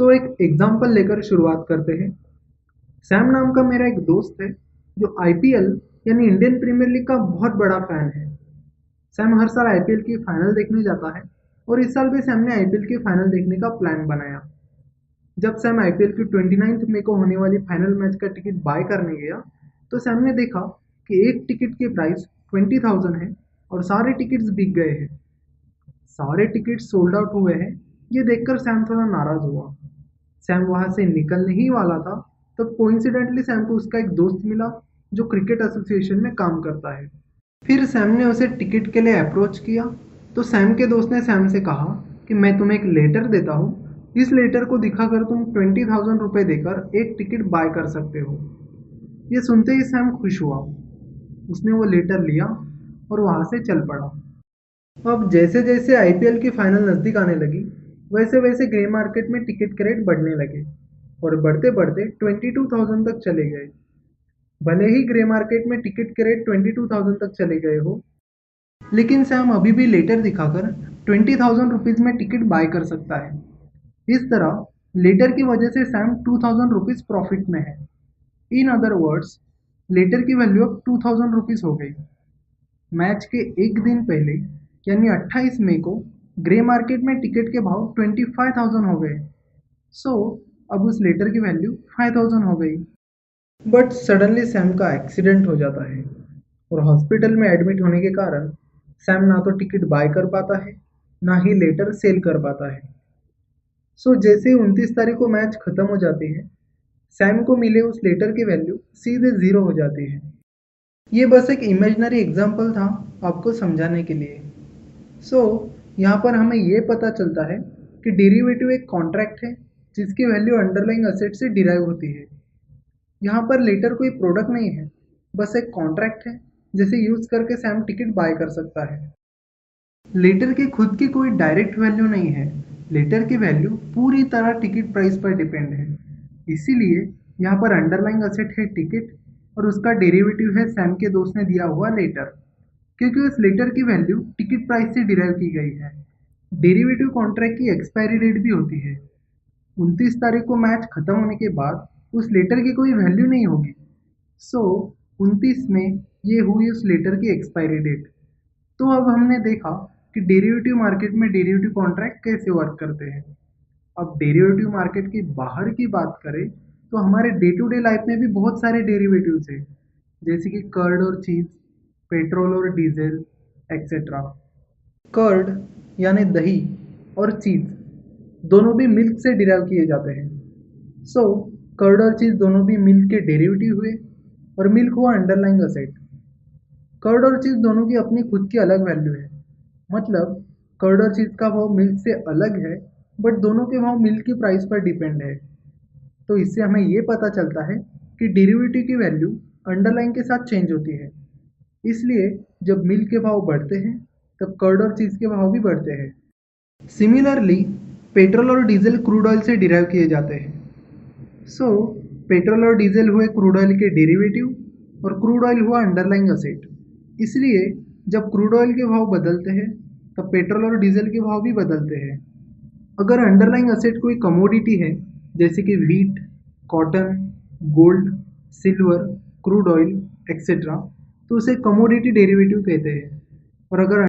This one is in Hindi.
तो एक एग्जाम्पल लेकर शुरुआत करते हैं। सैम नाम का मेरा एक दोस्त है जो आईपीएल यानी इंडियन प्रीमियर लीग का बहुत बड़ा फैन है। सैम हर साल आईपीएल की फाइनल देखने जाता है और इस साल भी सैम ने आईपीएल की फाइनल देखने का प्लान बनाया। जब सैम आईपीएल की 29 मई को होने वाली फाइनल मैच का टिकट बाय करने गया तो सैम ने देखा कि एक टिकट की प्राइस 20,000 है और सारे टिकट्स बिक गए हैं। सारे टिकट सोल्ड आउट हुए हैं। ये देखकर सैम थोड़ा नाराज हुआ। सैम वहां से निकलने ही वाला था तब कोइंसिडेंटली सैम को उसका एक दोस्त मिला जो क्रिकेट एसोसिएशन में काम करता है। फिर सैम ने उसे टिकट के लिए अप्रोच किया तो सैम के दोस्त ने सैम से कहा कि मैं तुम्हें एक लेटर देता हूँ। इस लेटर को दिखाकर तुम 20,000 रुपये देकर एक टिकट बाय कर सकते हो। ये सुनते ही सैम खुश हुआ। उसने वो लेटर लिया और वहां से चल पड़ा। अब जैसे जैसे आईपीएल की फाइनल नज़दीक आने लगी वैसे वैसे ग्रे मार्केट में टिकट के रेट बढ़ने लगे और बढ़ते बढ़ते 22,000 तक चले गए। भले ही ग्रे मार्केट में टिकट के रेट 22,000 तक चले गए हो, लेकिन सैम अभी भी लेटर दिखाकर 20,000 रुपीज़ में टिकट बाय कर सकता है। इस तरह लेटर की वजह से सैम 2,000 रुपीज़ प्रॉफिट में है। इन अदर वर्ड्स, लेटर की वैल्यू अब 2,000 रुपीज़ हो गई। मैच के एक दिन पहले यानी 28 मई को ग्रे मार्केट में टिकट के भाव 25,000 हो गए। सो अब उस लेटर की वैल्यू 5,000 हो गई। बट सडनली सैम का एक्सीडेंट हो जाता है और हॉस्पिटल में एडमिट होने के कारण सैम ना तो टिकट बाय कर पाता है ना ही लेटर सेल कर पाता है। सो जैसे ही 29 तारीख को मैच खत्म हो जाती है सैम को मिले उस लेटर की वैल्यू सीधे ज़ीरो हो जाती है। ये बस एक इमेजिनरी एग्जाम्पल था आपको समझाने के लिए। यहाँ पर हमें ये पता चलता है कि डेरिवेटिव एक कॉन्ट्रैक्ट है जिसकी वैल्यू अंडरलाइंग असेट से डिराइव होती है। यहाँ पर लेटर कोई प्रोडक्ट नहीं है, बस एक कॉन्ट्रैक्ट है जिसे यूज करके सैम टिकट बाय कर सकता है। लेटर की खुद की कोई डायरेक्ट वैल्यू नहीं है। लेटर की वैल्यू पूरी तरह टिकट प्राइस पर डिपेंड है। इसीलिए यहाँ पर अंडरलाइंग असेट है टिकट और उसका डेरिवेटिव है सैम के दोस्त ने दिया हुआ लेटर, क्योंकि उस लेटर की वैल्यू टिकट प्राइस से डिराइव की गई है। डेरिवेटिव कॉन्ट्रैक्ट की एक्सपायरी डेट भी होती है। 29 तारीख को मैच खत्म होने के बाद उस लेटर की कोई वैल्यू नहीं होगी। 29 में ये हुई उस लेटर की एक्सपायरी डेट। तो अब हमने देखा कि डेरिवेटिव मार्केट में डेरिवेटिव कॉन्ट्रैक्ट कैसे वर्क करते हैं। अब डेरिवेटिव मार्केट के बाहर की बात करें तो हमारे डे टू डे लाइफ में भी बहुत सारे डेरिवेटिव्स हैं, जैसे कि कर्ड और चीज़, पेट्रोल और डीजल, एक्सेट्रा। कर्ड यानी दही और चीज़ दोनों भी मिल्क से डिराइव किए जाते हैं। सो कर्ड और चीज़ दोनों भी मिल्क के डेरिवेटिव हुए और मिल्क हुआ अंडरलाइंग असेट। कर्ड और चीज़ दोनों की अपनी खुद की अलग वैल्यू है। मतलब कर्ड और चीज़ का भाव मिल्क से अलग है, बट दोनों के भाव मिल्क की प्राइस पर डिपेंड है। तो इससे हमें ये पता चलता है कि डेरिवेटिव की वैल्यू अंडरलाइन के साथ चेंज होती है। इसलिए जब मिल्क के भाव बढ़ते हैं तब कर्ड और चीज़ के भाव भी बढ़ते हैं। सिमिलरली पेट्रोल और डीजल क्रूड ऑयल से डिराइव किए जाते हैं। सो पेट्रोल और डीजल हुए क्रूड ऑयल के डेरिवेटिव और क्रूड ऑयल हुआ अंडरलाइंग असेट। इसलिए जब क्रूड ऑयल के भाव बदलते हैं तब पेट्रोल और डीजल के भाव भी बदलते हैं। अगर अंडरलाइंग असेट कोई कमोडिटी है जैसे कि wheat, cotton, gold, silver, crude oil etcetera, तो उसे कमोडिटी डेरिवेटिव कहते हैं। और अगर